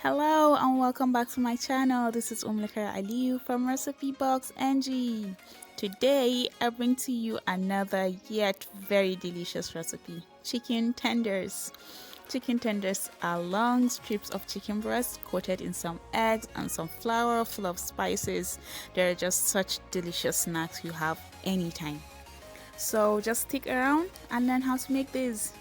Hello and welcome back to my channel. This is Umlekara Aliyu from Recipe Box NG. Today I bring to you another yet very delicious recipe, chicken tenders. Chicken tenders are long strips of chicken breast coated in some eggs and some flour full of spices. They're just such delicious snacks you have anytime. So just stick around and learn how to make these.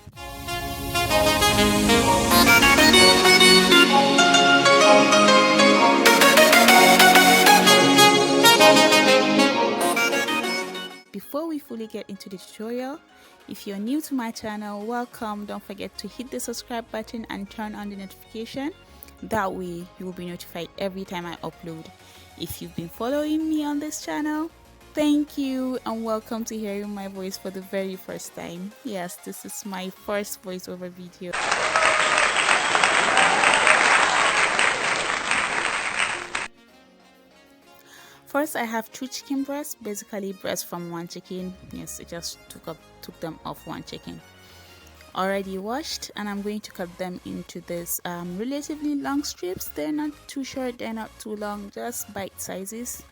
Before we fully get into the tutorial, if you're new to my channel, welcome. Don't forget to hit the subscribe button and turn on the notification. That way you will be notified every time I upload. If you've been following me on this channel, thank you and welcome to hearing my voice for the very first time. Yes, this is my first voiceover video. First, I have 2 chicken breasts, basically breasts from 1 chicken. Yes, I just took them off 1 chicken. Already washed, and I'm going to cut them into this relatively long strips. They're not too short, they're not too long, just bite sizes.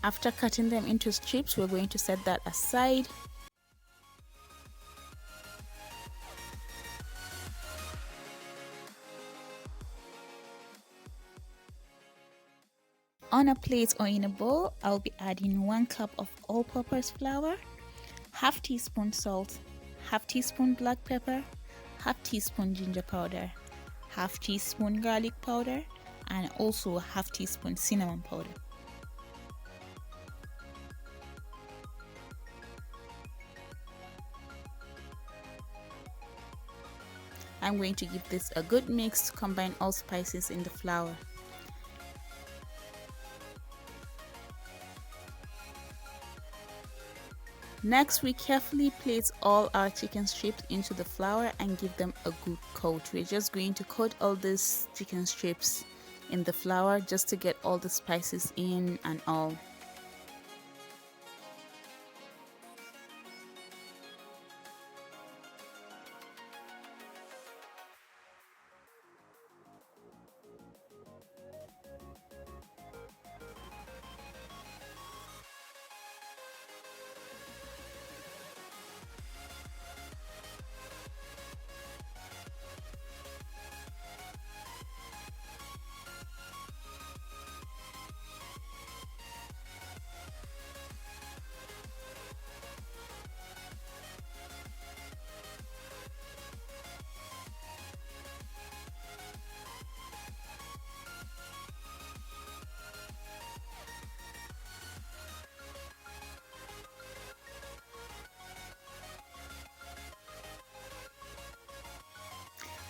After cutting them into strips, we're going to set that aside. On a plate or in a bowl, I'll be adding 1 cup of all-purpose flour, half teaspoon salt, half teaspoon black pepper, half teaspoon ginger powder, half teaspoon garlic powder, and also half teaspoon cinnamon powder. I'm going to give this a good mix to combine all spices in the flour. Next, we carefully place all our chicken strips into the flour and give them a good coat. We're just going to coat all these chicken strips in the flour just to get all the spices in and all.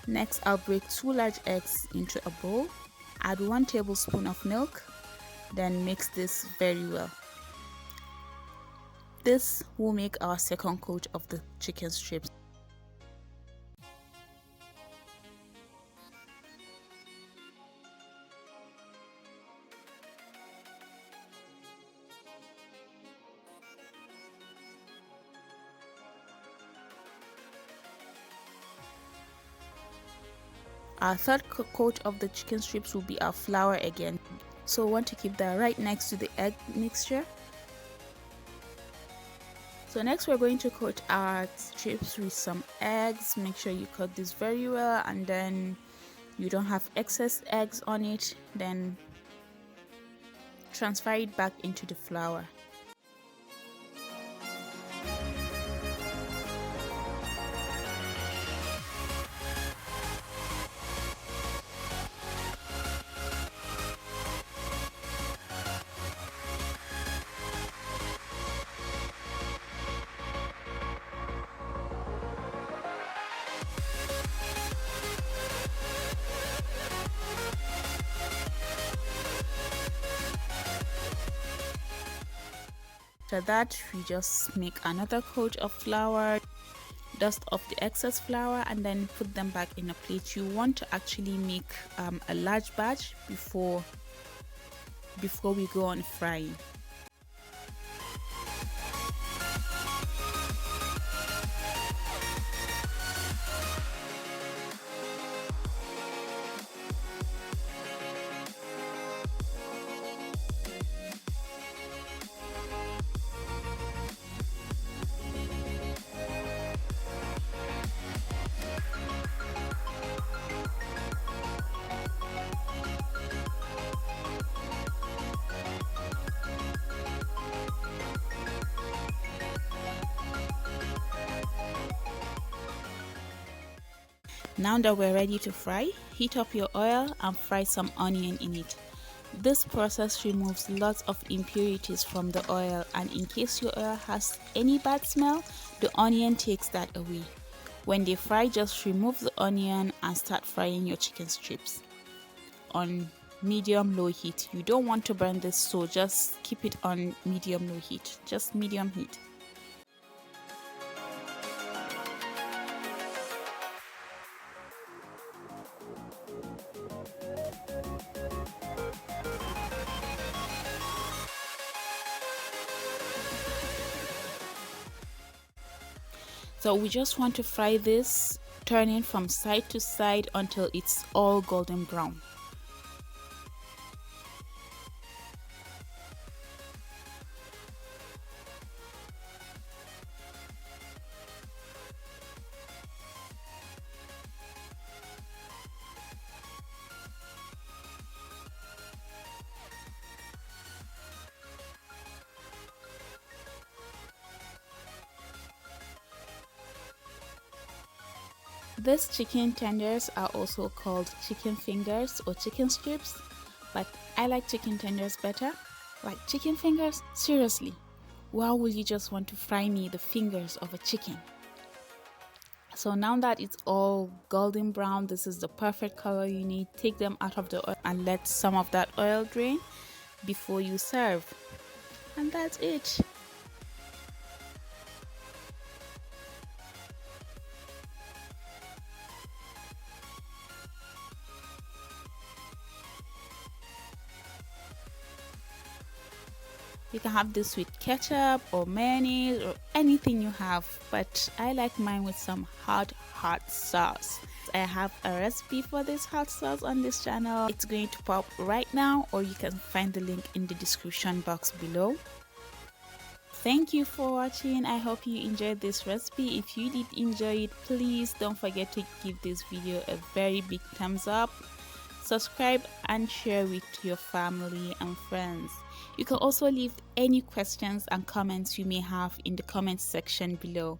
Next, I'll break 2 large eggs into a bowl, add 1 tablespoon of milk, then mix this very well. This will make our second coat of the chicken strips. Our third coat of the chicken strips will be our flour again. So we want to keep that right next to the egg mixture. So next we're going to coat our strips with some eggs. Make sure you coat this very well, and then you don't have excess eggs on it. Then transfer it back into the flour. After that, we just make another coat of flour, dust off the excess flour, and then put them back in a plate. You want to actually make a large batch before we go on frying. Now that we're ready to fry, heat up your oil and fry some onion in it. This process removes lots of impurities from the oil, and in case your oil has any bad smell, the onion takes that away. When they fry, just remove the onion and start frying your chicken strips on medium-low heat. You don't want to burn this, so just keep it on medium-low heat, just medium heat. So we just want to fry this, turning from side to side until it's all golden brown. These chicken tenders are also called chicken fingers or chicken strips, but I like chicken tenders better. Like chicken fingers? Seriously, why would you just want to fry me the fingers of a chicken? So now that it's all golden brown, this is the perfect color you need. Take them out of the oil and let some of that oil drain before you serve. And that's it. You can have this with ketchup or mayonnaise or anything you have, but I like mine with some hot sauce. I have a recipe for this hot sauce on this channel. It's going to pop right now, or you can find the link in the description box below. Thank you for watching. I hope you enjoyed this recipe. If you did enjoy it, please don't forget to give this video a very big thumbs up. Subscribe and share with your family and friends. You can also leave any questions and comments you may have in the comment section below.